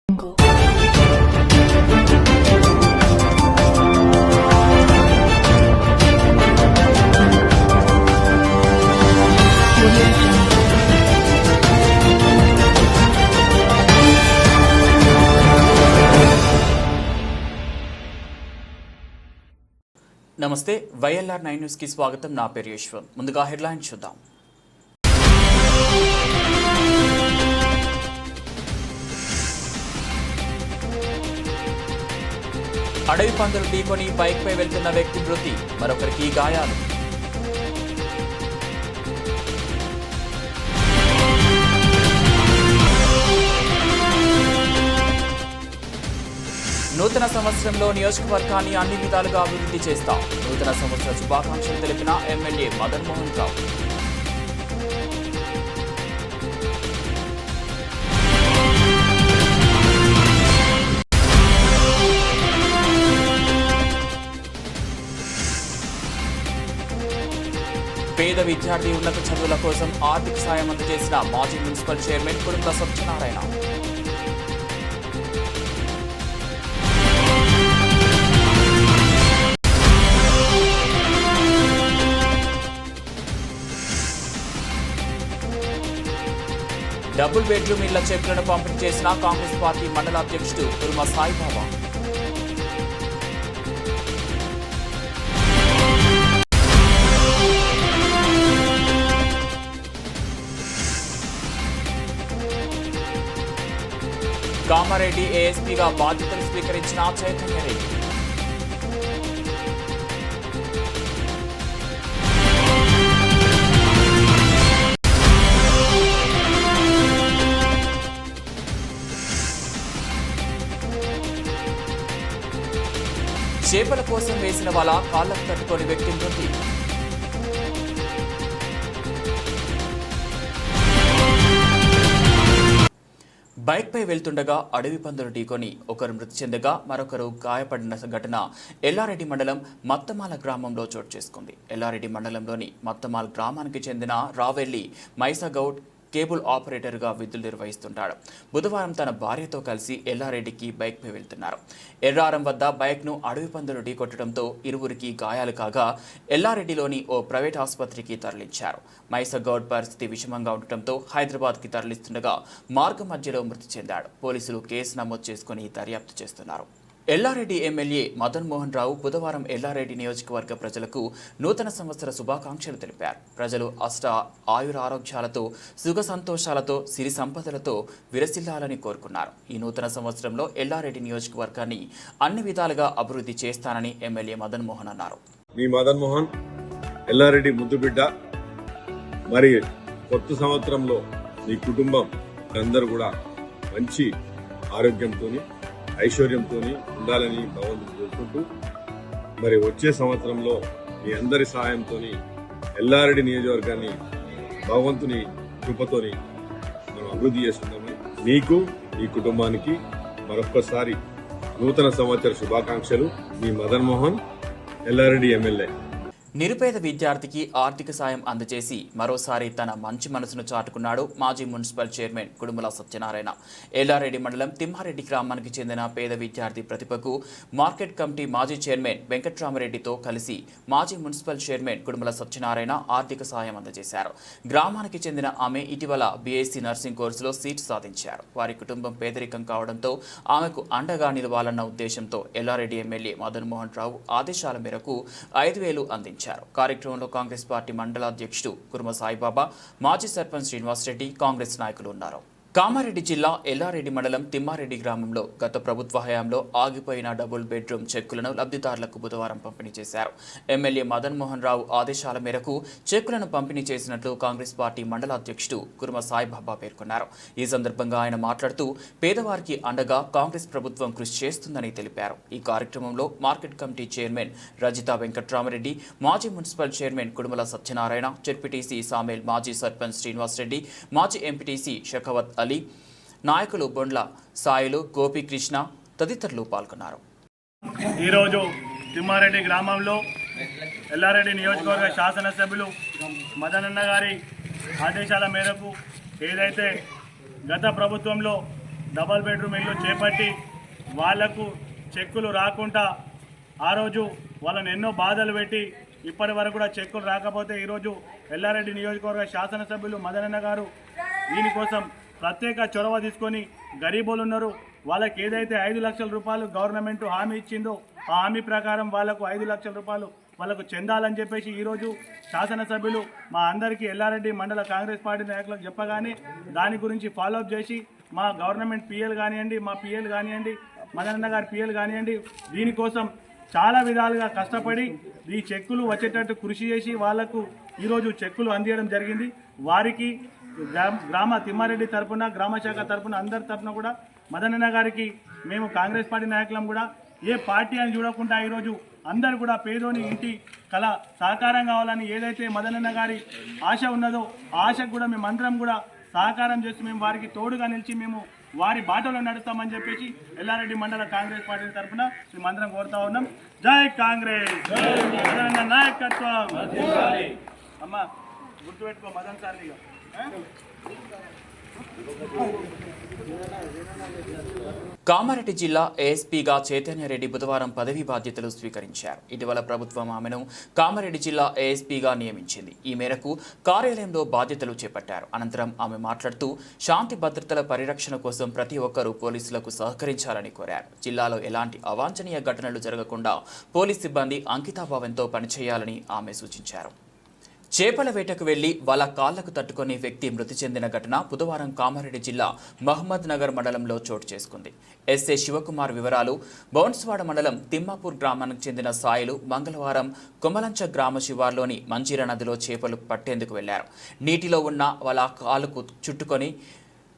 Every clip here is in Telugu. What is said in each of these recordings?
నమస్తే వైఎల్ఆర్ 9 న్యూస్ కి స్వాగతం. నా పేరు యశ్వంత్. ముందుగా హెడ్లైన్స్ చూద్దాం. అడవి పందులు ఢీకొని బైక్ పై వెళ్తున్న వ్యక్తి మృతి, మరొకరికి గాయాలు. నూతన సంవత్సరంలో నియోజకవర్గాన్ని అన్ని విధాలుగా అభివృద్ధి చేస్తాం. నూతన సంవత్సర శుభాకాంక్షలు తెలిపిన ఎమ్మెల్యే మదన్ మోహన్ రావు. పేద విద్యార్థి ఉన్నత చదువుల కోసం ఆర్థిక సాయం అందజేసిన మాజీ municipal chairman Kudumula Satyanarayana. Double bedroom ఇళ్ల చెక్కులను పంపిణీ చేసిన కాంగ్రెస్ పార్టీ మండల అధ్యక్షుడు కుర్మ సాయిబాబా. కామారెడ్డి ఏఎస్పీగా బాధ్యతలు స్వీకరించిన చైతన్యరెడ్డి. చేపల కోసం వేసిన వల కాళ్లకు తట్టుకొని వ్యక్తి మృతి. బైక్ పై వెళ్తుండగా అడవి పందులు ఢీకొని ఒకరు మృతి చెందగా మరొకరు గాయపడిన ఘటన ఎల్లారెడ్డి మండలం మత్తమాల గ్రామంలో చోటు చేసుకుంది. ఎల్లారెడ్డి మండలంలోని మత్తమాల్ గ్రామానికి చెందిన రావెల్లి మైసాగౌడ్ కేబుల్ ఆపరేటర్గా విధులు నిర్వహిస్తుంటాడు. బుధవారం తన భార్యతో కలిసి ఎల్లారెడ్డికి బైక్పై వెళ్తున్నారు. ఎర్రారం వద్ద బైక్ను అడవి పందులు ఢీకొట్టడంతో ఇరువురికి గాయాలు కాగా ఎల్లారెడ్డిలోని ఓ ప్రైవేట్ ఆసుపత్రికి తరలించారు. మైసగౌడ్ పరిస్థితి విషమంగా ఉండటంతో హైదరాబాద్కి తరలిస్తుండగా మార్గ మధ్యలో మృతి చెందాడు. పోలీసులు కేసు నమోదు చేసుకుని దర్యాప్తు చేస్తున్నారు. ఎల్లారెడ్డి ఎమ్మెల్యే మదన్ మోహన్ రావు బుధవారం ఎల్లారెడ్డి నియోజకవర్గ ప్రజలకు నూతన సంవత్సర శుభాకాంక్షలు తెలిపారు. ప్రజలు అష్ట ఆయుర ఆరోగ్యాలతో సుఖ సంతోషాలతో సిరి సంపదలతో విరసిల్లాలని కోరుకున్నారు. ఈ నూతన సంవత్సరంలో ఎల్లారెడ్డి నియోజకవర్గాన్ని అన్ని విధాలుగా అభివృద్ధి చేస్తానని ఎమ్మెల్యే మదన్ మోహన్ అన్నారు. మీ మదన్ మోహన్ ఎల్లారెడ్డి ముద్దు బిడ్డ. మరి కొత్త సంవత్సరంలో మీ కుటుంబం అందరూ కూడా మంచి ఆరోగ్యంతో ఐశ్వర్యంతో ఉండాలని భగవంతుని కోరుకుంటూ మరి వచ్చే సంవత్సరంలో మీ అందరి సహాయంతో ఎల్లారెడ్డి నియోజకవర్గాన్ని భగవంతుని కృపతోని మనం అభివృద్ధి చేస్తున్నామని మీకు మీ కుటుంబానికి మరొక్కసారి నూతన సంవత్సర శుభాకాంక్షలు. మీ మదన్ మోహన్, ఎల్లారెడ్డి ఎమ్మెల్యే. నిరుపేద విద్యార్థికి ఆర్థిక సాయం అందజేసి మరోసారి తన మంచి మనసును చాటుకున్నాడు మాజీ మున్సిపల్ చైర్మన్ కుడుముల సత్యనారాయణ. ఎల్లారెడ్డి మండలం తిమ్మారెడ్డి గ్రామానికి చెందిన పేద విద్యార్థి ప్రతిభకు మార్కెట్ కమిటీ మాజీ చైర్మన్ వెంకట్రామరెడ్డితో కలిసి మాజీ మున్సిపల్ చైర్మన్ కుడుముల సత్యనారాయణ ఆర్థిక సాయం అందజేశారు. గ్రామానికి చెందిన ఆమె ఇటీవల బీఎస్సీ నర్సింగ్ కోర్సులో సీటు సాధించారు. వారి కుటుంబం పేదరికం కావడంతో ఆమెకు అండగా నిలవాలన్న ఉద్దేశంతో ఎల్లారెడ్డి ఎమ్మెల్యే మదన్ మోహన్ రావు ఆదేశాల మేరకు 5,000 అందించారు. కార్యక్రమంలో కాంగ్రెస్ పార్టీ మండల అధ్యక్షుడు కుర్మ సాయిబాబా, మాజీ సర్పంచ్ శ్రీనివాసరెడ్డి, కాంగ్రెస్ నాయకులు ఉన్నారు. కామారెడ్డి జిల్లా ఎల్లారెడ్డి మండలం తిమ్మారెడ్డి గ్రామంలో గత ప్రభుత్వ హయాంలో ఆగిపోయిన డబుల్ బెడ్రూమ్ చెక్కులను లబ్ధిదారులకు బుధవారం పంపిణీ చేశారు. ఎమ్మెల్యే మదన్ మోహన్ రావు ఆదేశాల మేరకు చెక్కులను పంపిణీ చేసినట్లు కాంగ్రెస్ పార్టీ మండల అధ్యక్షుడు కుర్మ సాయిబాబా పేర్కొన్నారు. ఈ సందర్భంగా ఆయన మాట్లాడుతూ పేదవారికి అండగా కాంగ్రెస్ ప్రభుత్వం కృషి చేస్తుందని తెలిపారు. ఈ కార్యక్రమంలో market committee chairman Rajitha Venkatramareddy, మాజీ municipal chairman Kudumula Satyanarayana, ZPTC Samel, మాజీ సర్పంచ్ శ్రీనివాసరెడ్డి, మాజీ ఎంపీటీసీ షకవత్ అలీ, నాయకులు బొండ్ల సాయిలు, గోపీకృష్ణ తదితరులు పాల్గొన్నారు. ఈరోజు తిమ్మారెడ్డి గ్రామంలో ఎల్లారెడ్డి నియోజకవర్గ శాసనసభ్యులు మదనన్న గారి ఆదేశాల మేరకు ఏదైతే గత ప్రభుత్వంలో డబల్ బెడ్రూమ్ ఇల్లు చేపట్టి వాళ్లకు చెక్కులు రాకుండా ఆ రోజు వాళ్ళని ఎన్నో బాధలు పెట్టి ఇప్పటి వరకు కూడా చెక్కులు రాకపోతే ఈరోజు ఎల్లారెడ్డి నియోజకవర్గ శాసనసభ్యులు మదనన్న గారు దీనికోసం ప్రత్యేక చొరవ తీసుకొని గరీబులు ఉన్నారు వాళ్ళకి ఏదైతే 5 లక్షల రూపాయలు గవర్నమెంట్ హామీ ఇచ్చిందో ఆ హామీ ప్రకారం వాళ్ళకు 5 లక్షల రూపాయలు వాళ్ళకు చెందాలని చెప్పేసి ఈరోజు శాసనసభ్యులు మా అందరికీ ఎల్లారెడ్డి మండల కాంగ్రెస్ పార్టీ నాయకులకు చెప్పగానే దాని గురించి ఫాలోఅప్ చేసి మా గవర్నమెంట్ పిఎల్ కానివ్వండి, మా పిఎల్ కానివ్వండి, మదనన్న గారి పిఎల్ కానివ్వండి, దీనికోసం చాలా విధాలుగా కష్టపడి ఈ చెక్కులు వచ్చేటట్టు కృషి చేసి వాళ్లకు ఈరోజు చెక్కులు అందించడం జరిగింది. వారికి గ్రామ తిమ్మారెడ్డి తరఫున, గ్రామ శాఖ తరఫున, అందరి తరఫున కూడా మదనన్న గారికి మేము కాంగ్రెస్ పార్టీ నాయకులం కూడా ఏ పార్టీ అని చూడకుండా ఈరోజు అందరూ కూడా పేదోని ఇంటి కళ సహకారం కావాలని ఏదైతే మదనన్న గారి ఆశ ఉన్నదో ఆ ఆశకు కూడా మేమందరం కూడా సహకారం చేసి మేము వారికి తోడుగా నిలిచి మేము వారి బాటలో నడుస్తామని చెప్పేసి ఎల్లారెడ్డి మండల కాంగ్రెస్ పార్టీ తరఫున మేమందరం కోరుతా ఉన్నాం. జై కాంగ్రెస్, మదనన్న నాయకత్వం. అమ్మ గుర్తుపెట్టుకో మదన్ సార్నిగా. కామారెడ్డి జిల్లా ఏఎస్పీగా చైతన్యరెడ్డి బుధవారం పదవీ బాధ్యతలు స్వీకరించారు. ఇటీవల ప్రభుత్వం ఆమెను కామారెడ్డి జిల్లా ఏఎస్పీగా నియమించింది. ఈ మేరకు కార్యాలయంలో బాధ్యతలు చేపట్టారు. అనంతరం ఆమె మాట్లాడుతూ శాంతి భద్రతల పరిరక్షణ కోసం ప్రతి ఒక్కరూ పోలీసులకు సహకరించాలని కోరారు. జిల్లాలో ఎలాంటి అవాంఛనీయ ఘటనలు జరగకుండా పోలీస్ సిబ్బంది అంకితాభావంతో పనిచేయాలని ఆమె సూచించారు. చేపల వేటకు వెళ్లి వాళ్ళ కాళ్లకు తట్టుకుని వ్యక్తి మృతి చెందిన ఘటన బుధవారం కామారెడ్డి జిల్లా మహమ్మద్ నగర్ మండలంలో చోటు చేసుకుంది. ఎస్ఏ శివకుమార్ వివరాలు: బౌన్స్వాడ మండలం తిమ్మాపూర్ గ్రామానికి చెందిన సాయిలు మంగళవారం కొమలంచ గ్రామ శివార్లోని మంజీర నదిలో చేపలు పట్టేందుకు వెళ్లారు. నీటిలో ఉన్న వాళ్ళ కాలుకు చుట్టుకొని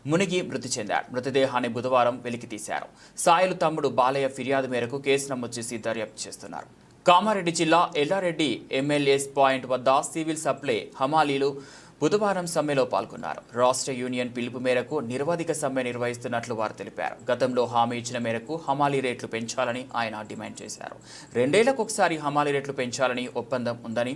మునిగి మృతి చెందారు. మృతదేహాన్ని బుధవారం వెలికితీశారు. సాయిలు తమ్ముడు బాలయ్య ఫిర్యాదు మేరకు కేసు నమోదు చేసి దర్యాప్తు చేస్తున్నారు. కామారెడ్డి జిల్లా ఎల్లారెడ్డి ఎంఎల్ఏస్ పాయింట్ వద్ద సివిల్ సప్లై హమాలీలు బుధవారం సమ్మెలో పాల్గొన్నారు. రాష్ట్ర యూనియన్ పిలుపు మేరకు నిరవధిక సమ్మె నిర్వహిస్తున్నట్లు వారు తెలిపారు. గతంలో హామీ ఇచ్చిన మేరకు హమాలీ రేట్లు పెంచాలని ఆయన డిమాండ్ చేశారు. 2 ఏళ్లకు ఒకసారి హమాలీ రేట్లు పెంచాలని ఒప్పందం ఉందని,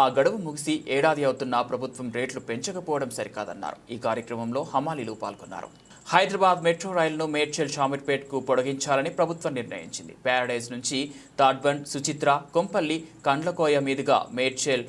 ఆ గడువు ముగిసి ఏడాది అవుతున్నా ప్రభుత్వం రేట్లు పెంచకపోవడం సరికాదన్నారు. ఈ కార్యక్రమంలో హమాలీలు పాల్గొన్నారు. హైదరాబాద్ మెట్రో రైలును మేడ్చల్ షామీర్పేట్కు పొడిగించాలని ప్రభుత్వం నిర్ణయించింది. ప్యారడైజ్ నుంచి తాడ్బండ్, సుచిత్ర, కొంపల్లి, కండ్లకోయ మీదుగా మేడ్చల్,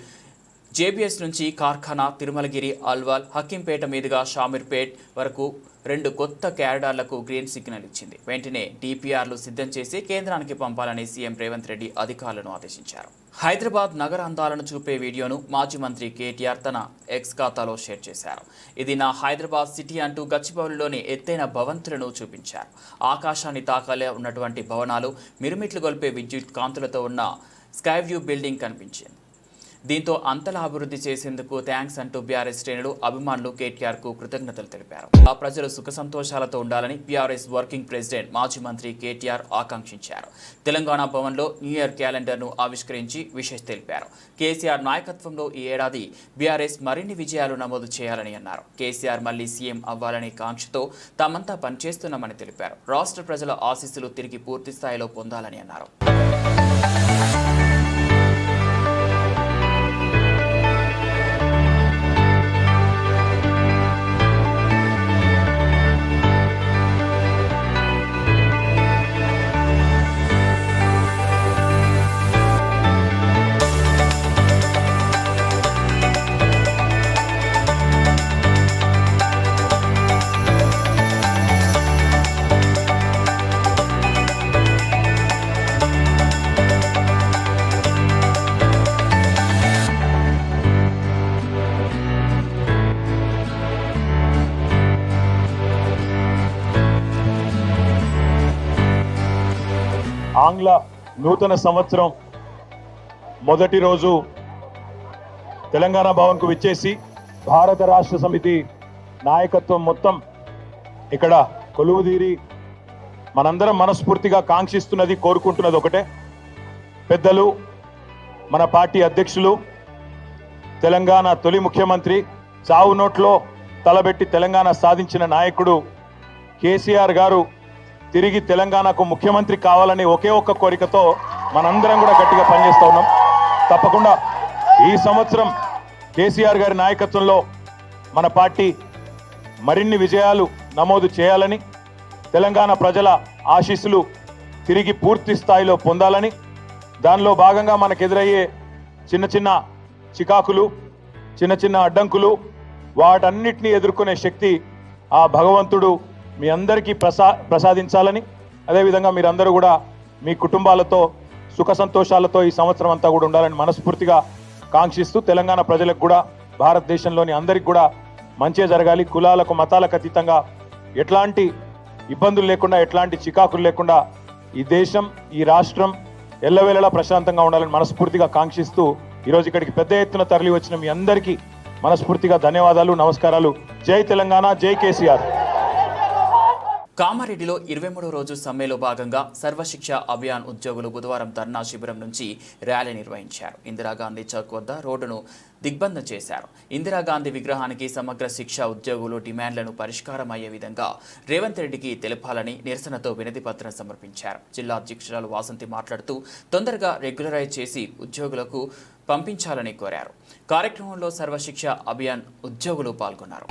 జేబీఎస్ నుంచి కార్ఖానా, తిరుమలగిరి, అల్వాల్, హకీంపేట మీదుగా షామీర్పేట్ వరకు 2 కొత్త క్యారిడార్లకు గ్రీన్ సిగ్నల్ ఇచ్చింది. వెంటనే డిపిఆర్లు సిద్ధం చేసి కేంద్రానికి పంపాలని సీఎం రేవంత్ రెడ్డి అధికారులను ఆదేశించారు. హైదరాబాద్ నగర అందాలను చూపే వీడియోను మాజీ మంత్రి కేటీఆర్ తన ఎక్స్ ఖాతాలో షేర్ చేశారు. ఇది నా హైదరాబాద్ సిటీ అంటూ గచ్చిబౌలిలోని ఎత్తైన భవంతులను చూపించారు. ఆకాశాన్ని తాకాలే ఉన్నటువంటి భవనాలు, మిరుమిట్లు గొల్పే విద్యుత్ కాంతులతో ఉన్న స్కైవ్యూ బిల్డింగ్ కనిపించింది. దీంతో అంతలా అభివృద్ధి చేసేందుకు థ్యాంక్స్ అంటూ బీఆర్ఎస్ శ్రేణులు, అభిమానులు కేటీఆర్కు కృతజ్ఞతలు తెలిపారు. ఆ ప్రజలు సుఖ సంతోషాలతో ఉండాలని బీఆర్ఎస్ వర్కింగ్ ప్రెసిడెంట్ మాజీ మంత్రి కేటీఆర్ ఆకాంక్షించారు. తెలంగాణ భవన్లో న్యూ ఇయర్ క్యాలెండర్ను ఆవిష్కరించి విషెస్ తెలిపారు. కేసీఆర్ నాయకత్వంలో ఈ ఏడాది బీఆర్ఎస్ మరిన్ని విజయాలు నమోదు చేయాలని అన్నారు. కేసీఆర్ మళ్లీ సీఎం అవ్వాలనే కాంక్షతో తామంతా పనిచేస్తున్నామని తెలిపారు. రాష్ట్ర ప్రజల ఆశీస్సులు తిరిగి పూర్తి స్థాయిలో పొందాలని అన్నారు. ఆంగ్ల నూతన సంవత్సరం మొదటి రోజు తెలంగాణ భవన్కు విచ్చేసి భారత రాష్ట్ర సమితి నాయకత్వం మొత్తం ఇక్కడ కొలువుదీరి మనందరం మనస్ఫూర్తిగా కాంక్షిస్తున్నది, కోరుకుంటున్నది ఒకటే. పెద్దలు, మన పార్టీ అధ్యక్షులు, తెలంగాణ తొలి ముఖ్యమంత్రి, చావు నోట్లో తలబెట్టి తెలంగాణ సాధించిన నాయకుడు కేసీఆర్ గారు తిరిగి తెలంగాణకు ముఖ్యమంత్రి కావాలని ఒకే ఒక్క కోరికతో మనందరం కూడా గట్టిగా పనిచేస్తూ ఉన్నాం. తప్పకుండా ఈ సంవత్సరం కేసీఆర్ గారి నాయకత్వంలో మన పార్టీ మరిన్ని విజయాలు నమోదు చేయాలని, తెలంగాణ ప్రజల ఆశీస్సులు తిరిగి పూర్తి స్థాయిలో పొందాలని, దానిలో భాగంగా మనకు ఎదురయ్యే చిన్న చిన్న చికాకులు, చిన్న చిన్న అడ్డంకులు, వాటన్నిటినీ ఎదుర్కొనే శక్తి ఆ భగవంతుడు మీ అందరికీ ప్రసాదించాలని, అదేవిధంగా మీరందరూ కూడా మీ కుటుంబాలతో సుఖ సంతోషాలతో ఈ సంవత్సరం అంతా కూడా ఉండాలని మనస్ఫూర్తిగా కాంక్షిస్తూ, తెలంగాణ ప్రజలకు కూడా భారతదేశంలోని అందరికి కూడా మంచిగా జరగాలి, కులాలకు మతాలకు అతీతంగా ఎట్లాంటి ఇబ్బందులు లేకుండా, ఎట్లాంటి చికాకులు లేకుండా ఈ దేశం, ఈ రాష్ట్రం ఎల్లవేళలా ప్రశాంతంగా ఉండాలని మనస్ఫూర్తిగా కాంక్షిస్తూ ఈరోజు ఇక్కడికి పెద్ద ఎత్తున తరలి వచ్చిన మీ అందరికీ మనస్ఫూర్తిగా ధన్యవాదాలు, నమస్కారాలు. జై తెలంగాణ, జై కేసీఆర్. కామారెడ్డిలో 23వ రోజు సమ్మెలో భాగంగా సర్వశిక్ష అభియాన్ ఉద్యోగులు బుధవారం ధర్నా శిబిరం నుంచి ర్యాలీ నిర్వహించారు. ఇందిరాగాంధీ చౌక్ వద్ద రోడ్డును దిగ్బంధం చేశారు. ఇందిరాగాంధీ విగ్రహానికి సమగ్ర శిక్ష ఉద్యోగులు డిమాండ్లను పరిష్కారం అయ్యే విధంగా రేవంత్ రెడ్డికి తెలపాలని నిరసనతో వినతి పత్రం సమర్పించారు. జిల్లా అధ్యక్షురాలు వాసంతి మాట్లాడుతూ తొందరగా రెగ్యులరైజ్ చేసి ఉద్యోగులకు పంపించాలని కోరారు. కార్యక్రమంలో సర్వశిక్ష అభియాన్ ఉద్యోగులు పాల్గొన్నారు.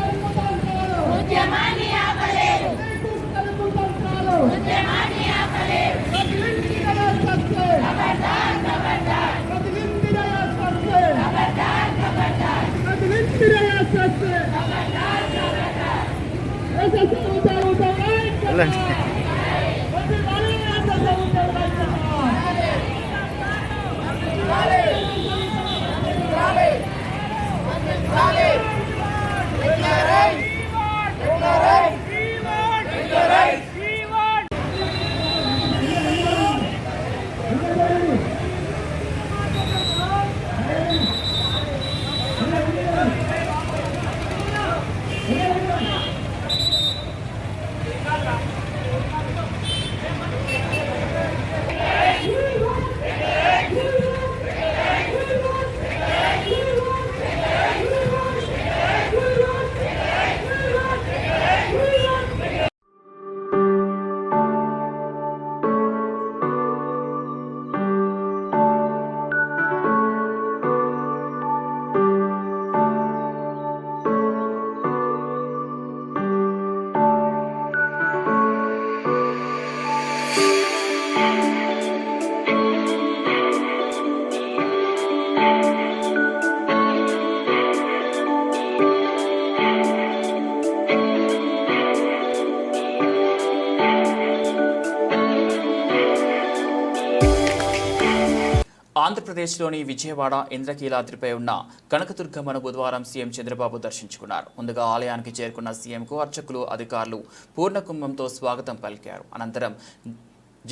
ఆంధ్రప్రదేశ్లోని విజయవాడ ఇంద్రకీలాద్రిపై ఉన్న కనకదుర్గమ్మను బుధవారం సీఎం చంద్రబాబు దర్శించుకున్నారు. ముందుగా ఆలయానికి చేరుకున్న సీఎంకు అర్చకులు, అధికారులు పూర్ణకుంభంతో స్వాగతం పలికారు. అనంతరం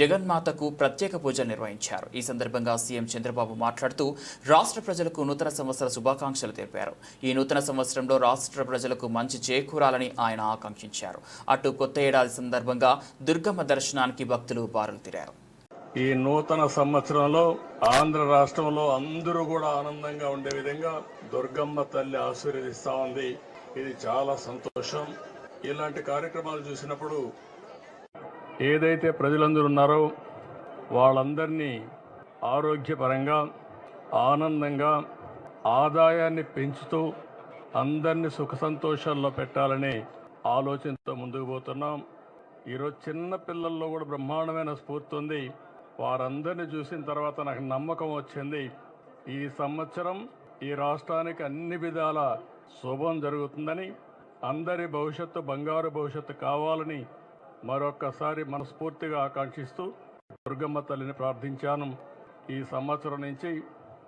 జగన్మాతకు ప్రత్యేక పూజలు నిర్వహించారు. ఈ సందర్భంగా సీఎం చంద్రబాబు మాట్లాడుతూ రాష్ట్ర ప్రజలకు నూతన సంవత్సర శుభాకాంక్షలు తెలిపారు. ఈ నూతన సంవత్సరంలో రాష్ట్ర ప్రజలకు మంచి చేకూరాలని ఆయన ఆకాంక్షించారు. అటు కొత్త ఏడాది సందర్భంగా దుర్గమ్మ దర్శనానికి భక్తులు బారులు తీరారు. ఈ నూతన సంవత్సరంలో ఆంధ్ర రాష్ట్రంలో అందరూ కూడా ఆనందంగా ఉండే విధంగా దుర్గమ్మ తల్లి ఆశీర్వదిస్తా ఉంది. ఇది చాలా సంతోషం. ఇలాంటి కార్యక్రమాలు చూసినప్పుడు ఏదైతే ప్రజలందరూ ఉన్నారో వాళ్ళందరినీ ఆరోగ్యపరంగా, ఆనందంగా, ఆదాయాన్ని పెంచుతూ అందరినీ సుఖ సంతోషాల్లో పెట్టాలనే ఆలోచనతో ముందుకు పోతున్నాం. ఈరోజు చిన్న పిల్లల్లో కూడా బ్రహ్మాండమైన స్ఫూర్తి ఉంది. వారందరినీ చూసిన తర్వాత నాకు నమ్మకం వచ్చింది, ఈ సంవత్సరం ఈ రాష్ట్రానికి అన్ని విధాల శుభం జరుగుతుందని, అందరి భవిష్యత్తు బంగారు భవిష్యత్తు కావాలని మరొక్కసారి మనస్ఫూర్తిగా ఆకాంక్షిస్తూ దుర్గమ్మ తల్లిని ప్రార్థించాను. ఈ సంవత్సరం నుంచి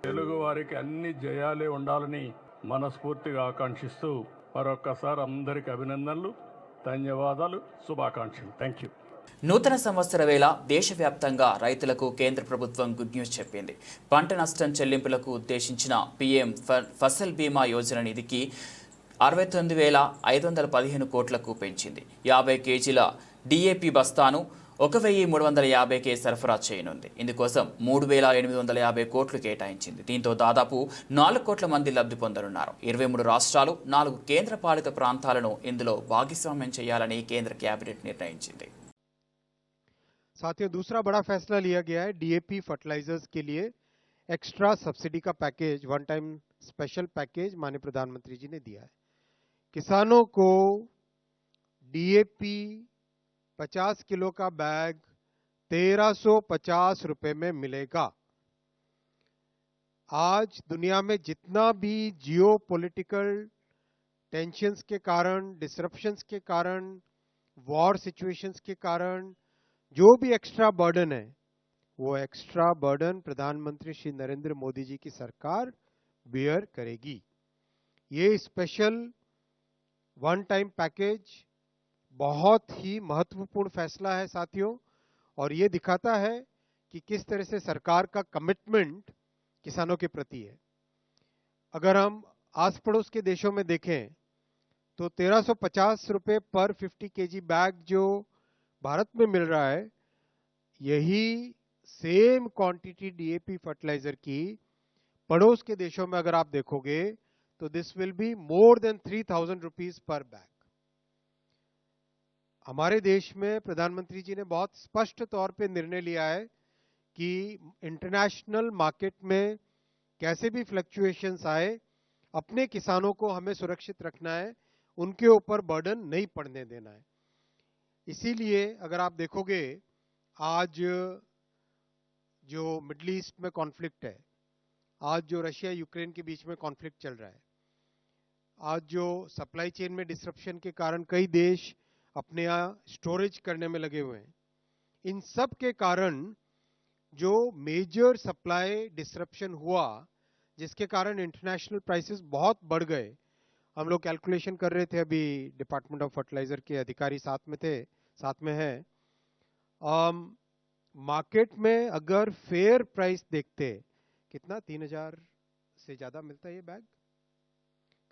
తెలుగు వారికి అన్ని జయాలే ఉండాలని మనస్ఫూర్తిగా ఆకాంక్షిస్తూ మరొక్కసారి అందరికి అభినందనలు, ధన్యవాదాలు, శుభాకాంక్షలు. Thank you. నూతన సంవత్సర వేళ దేశవ్యాప్తంగా రైతులకు కేంద్ర ప్రభుత్వం గుడ్ న్యూస్ చెప్పింది. పంట నష్టం చెల్లింపులకు ఉద్దేశించిన పీఎం ఫసల్ బీమా యోజన నిధికి 69,515 కోట్లకు పెంచింది. 50 కేజీల డిఏపి బస్తాను 1,350కే సరఫరా చేయనుంది. ఇందుకోసం 3,850 కోట్లు కేటాయించింది. దీంతో దాదాపు 4 కోట్ల మంది లబ్ధి పొందనున్నారు. 23 రాష్ట్రాలు, 4 కేంద్రపాలిత ప్రాంతాలను ఇందులో భాగస్వామ్యం చేయాలని కేంద్ర కేబినెట్ నిర్ణయించింది. साथियों, दूसरा बड़ा फैसला लिया गया है डीएपी फर्टिलाइजर्स के लिए एक्स्ट्रा सब्सिडी का package, one time special package माननीय प्रधानमंत्री जी ने दिया है। किसानों को डीएपी 50 किलो का बैग 1350 रुपए में मिलेगा। आज दुनिया में जितना भी जियो पॉलिटिकल टेंशन्स के कारण, डिसरप्शंस के कारण, वॉर सिचुएशंस के कारण जो भी एक्स्ट्रा बर्डन है, वो एक्स्ट्रा बर्डन प्रधानमंत्री श्री नरेंद्र मोदी जी की सरकार बेयर करेगी। ये स्पेशल वन टाइम पैकेज बहुत ही महत्वपूर्ण फैसला है साथियों, और ये दिखाता है कि किस तरह से सरकार का कमिटमेंट किसानों के प्रति है। अगर हम आस पड़ोस के देशों में देखें तो 1350 रुपए पर 50 केजी बैग जो भारत में मिल रहा है, यही सेम क्वांटिटी डीएपी फर्टिलाइजर की पड़ोस के देशों में अगर आप देखोगे तो this will be more than 3000 rupees per bag. हमारे देश में प्रधानमंत्री जी ने बहुत स्पष्ट तौर पे निर्णय लिया है कि इंटरनेशनल मार्केट में कैसे भी फ्लक्चुएशंस आए, अपने किसानों को हमें सुरक्षित रखना है, उनके ऊपर बर्डन नहीं पड़ने देना है। इसीलिए अगर आप देखोगे आज जो मिडिल ईस्ट में कॉन्फ्लिक्ट है, आज जो रशिया यूक्रेन के बीच में कॉन्फ्लिक्ट चल रहा है, आज जो सप्लाई चेन में डिसरप्शन के कारण कई देश अपने यहाँ स्टोरेज करने में लगे हुए हैं, इन सब के कारण जो मेजर सप्लाई डिसरप्शन हुआ, जिसके कारण इंटरनेशनल प्राइसेस बहुत बढ़ गए। हम लोग कैलकुलेशन कर रहे थे, अभी डिपार्टमेंट ऑफ फर्टिलाइजर के अधिकारी साथ में है। मार्केट में अगर फेयर प्राइस देखते, कितना 3000 से ज्यादा मिलता है ये बैग,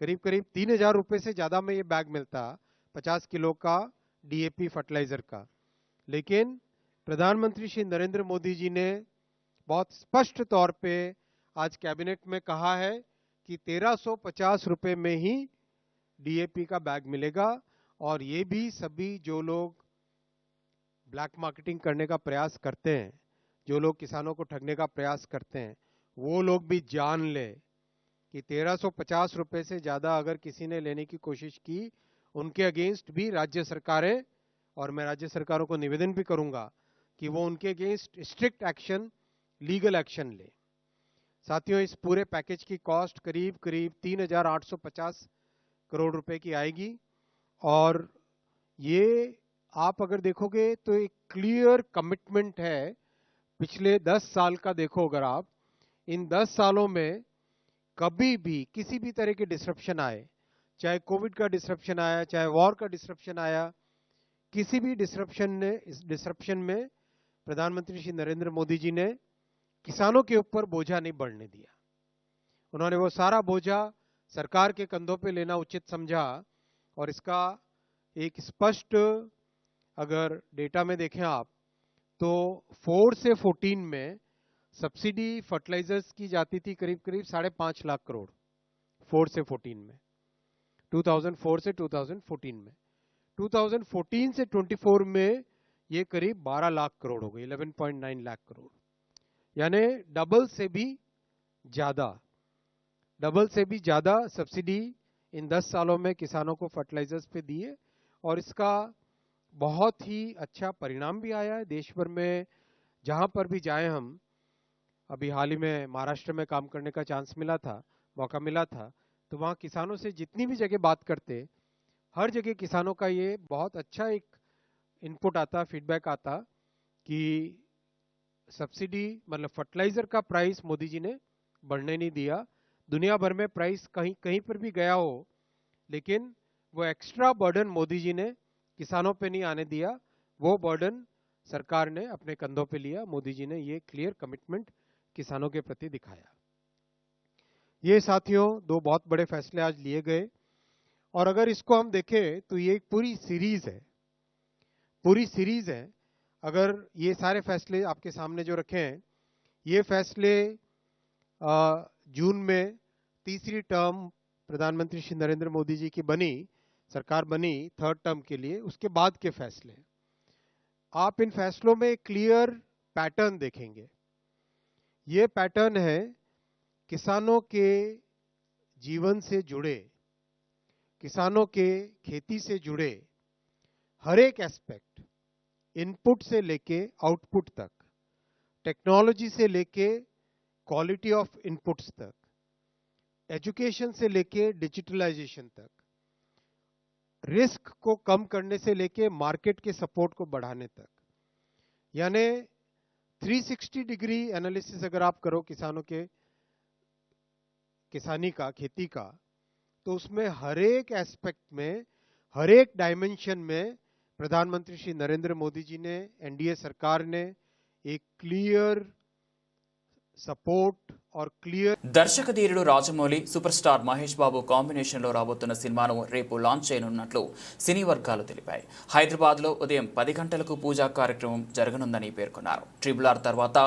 करीब 3000 रुपए से ज्यादा में ये बैग मिलता 50 किलो का डीएपी फर्टिलाइजर का। लेकिन प्रधानमंत्री श्री नरेंद्र मोदी जी ने बहुत स्पष्ट तौर पे आज कैबिनेट में कहा है कि 1350 रुपए में ही डीएपी का बैग मिलेगा, और ये भी सभी जो लोग ब्लैक मार्केटिंग करने का प्रयास करते हैं, जो लोग किसानों को ठगने का प्रयास करते हैं, वो लोग भी जान ले कि 1350 रुपए से ज्यादा अगर किसी ने लेने की कोशिश की, उनके अगेंस्ट भी राज्य सरकारें, और मैं राज्य सरकारों को निवेदन भी करूंगा कि वो उनके against strict action, legal action ले। साथियों, इस पूरे पैकेज की कॉस्ट करीब 3850 करोड़ रुपए की आएगी, और ये आप अगर देखोगे तो एक क्लियर कमिटमेंट है पिछले 10 साल का। देखो अगर आप इन 10 सालों में कभी भी किसी भी तरह के डिसरप्शन आए, चाहे कोविड का डिसरप्शन आया, चाहे वॉर का डिसरप्शन आया, किसी भी डिसरप्शन में प्रधानमंत्री श्री नरेंद्र मोदी जी ने किसानों के ऊपर बोझा नहीं बढ़ने दिया। उन्होंने वो सारा बोझा सरकार के कंधों पे लेना उचित समझा, और इसका एक स्पष्ट अगर डेटा में देखें आप तो 4 से 14 में सब्सिडी फर्टिलाइजर्स की जाती थी करीब 5.5 लाख करोड़ 4 से 14 में, 2004 से 2014 में। 2014 से 24 में ये करीब 12 लाख करोड़ हो गई, 11.9 लाख करोड़, यानी डबल से भी ज्यादा सब्सिडी इन 10 सालों में किसानों को फर्टिलाइजर्स पे दिए, और इसका बहुत ही अच्छा परिणाम भी आया है। देश भर में जहां पर भी जाए हम, अभी हाल ही में महाराष्ट्र में काम करने का मौका मिला था, तो वहां किसानों से जितनी भी जगह बात करते, हर जगह किसानों का ये बहुत अच्छा एक इनपुट आता, फीडबैक आता कि सब्सिडी मतलब फर्टिलाइजर का प्राइस मोदी जी ने बढ़ने नहीं दिया। दुनिया भर में प्राइस कहीं पर भी गया हो, लेकिन वो एक्स्ट्रा बर्डन मोदी जी ने किसानों पे नहीं आने दिया, वो बर्डन सरकार ने अपने कंधों पे लिया। मोदी जी ने ये क्लियर कमिटमेंट किसानों के प्रति दिखाया। ये साथियों 2 बहुत बड़े फैसले आज लिए गए, और अगर इसको हम देखें तो ये एक पूरी सीरीज है। अगर ये सारे फैसले आपके सामने जो रखे हैं, ये फैसले जून में तीसरी टर्म प्रधानमंत्री श्री नरेंद्र मोदी जी की सरकार बनी 3rd टर्म के लिए, उसके बाद के फैसले। आप इन फैसलों में क्लियर पैटर्न देखेंगे। ये पैटर्न है किसानों के जीवन से जुड़े, किसानों के खेती से जुड़े हर एक एस्पेक्ट, इनपुट से लेके आउटपुट तक, टेक्नोलॉजी से लेके क्वालिटी ऑफ इनपुट्स तक, एजुकेशन से लेके डिजिटलाइजेशन तक, रिस्क को कम करने से लेके मार्केट के सपोर्ट को बढ़ाने तक, यानी 360 डिग्री एनालिसिस अगर आप करो किसानों के किसानी का, खेती का, तो उसमें हर एक एस्पेक्ट में, हर एक डायमेंशन में प्रधानमंत्री श्री नरेंद्र मोदी जी ने, एनडीए सरकार ने एक क्लियर సపోర్ట్ ఆర్ క్లియర్. దర్శక ధీరుడు రాజమౌళి, సూపర్ స్టార్ మహేష్ బాబు కాంబినేషన్లో రాబోతున్న సినిమాను రేపు లాంచ్ చేయనున్నట్లు సినీ వర్గాలు తెలిపాయి. హైదరాబాద్లో ఉదయం 10 గంటలకు పూజా కార్యక్రమం జరగనుందని పేర్కొన్నారు. RRR తర్వాత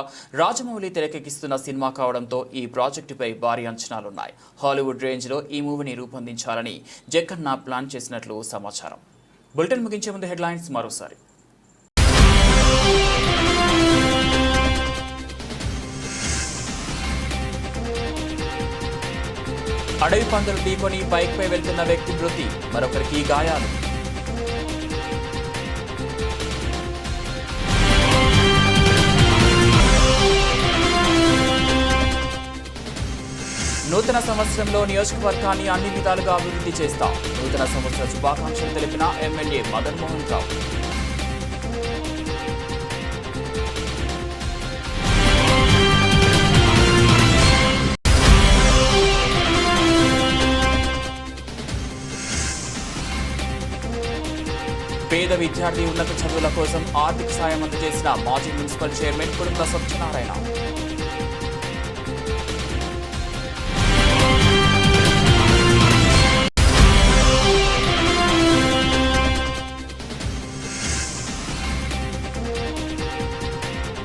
రాజమౌళి తెరకెక్కిస్తున్న సినిమా కావడంతో ఈ ప్రాజెక్టుపై భారీ అంచనాలున్నాయి. హాలీవుడ్ రేంజ్లో ఈ మూవీని రూపొందించాలని జక్కన్న ప్లాన్ చేసినట్లు సమాచారం. బులెటిన్ ముగించే ముందు హెడ్లైన్స్ మరోసారి. అడవి పందులు ఢీకొని బైక్పై వెళ్తున్న వ్యక్తి మృతి, మరొకరికి గాయాలు. నూతన సంవత్సరంలో నియోజకవర్గాన్ని అన్ని విధాలుగా అభివృద్ధి చేస్తాం. నూతన సంవత్సర శుభాకాంక్షలు తెలిపిన ఎమ్మెల్యే మదన్ మోహన్ రావు. పేద విద్యార్థి ఉన్నత చదువుల కోసం ఆర్థిక సాయం అందజేసిన మాజీ municipal chairman Kudumula Satyanarayana.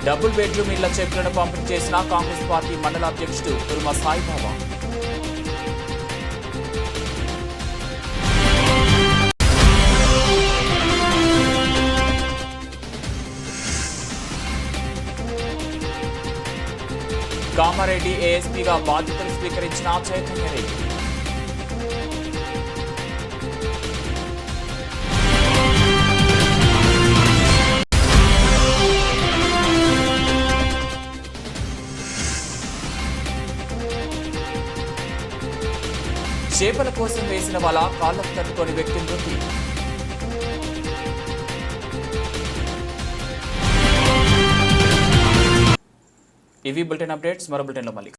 Double bedroom ఇళ్ల చెక్కులను పంపిణీ చేసిన కాంగ్రెస్ పార్టీ మండల అధ్యక్షుడు కురుమ సాయిబాబా. కామారెడ్డి ఏఎస్పీగా బాధ్యతలు స్వీకరించిన చైతన్య రెడ్డి. చేపల కోసం వేసిన వల కాళ్లకు తట్టుకొని వ్యక్తి మృతి. ఇవి బులెటిన్ అప్డేట్స్. మరో బులెటిన్లో మళ్ళీ.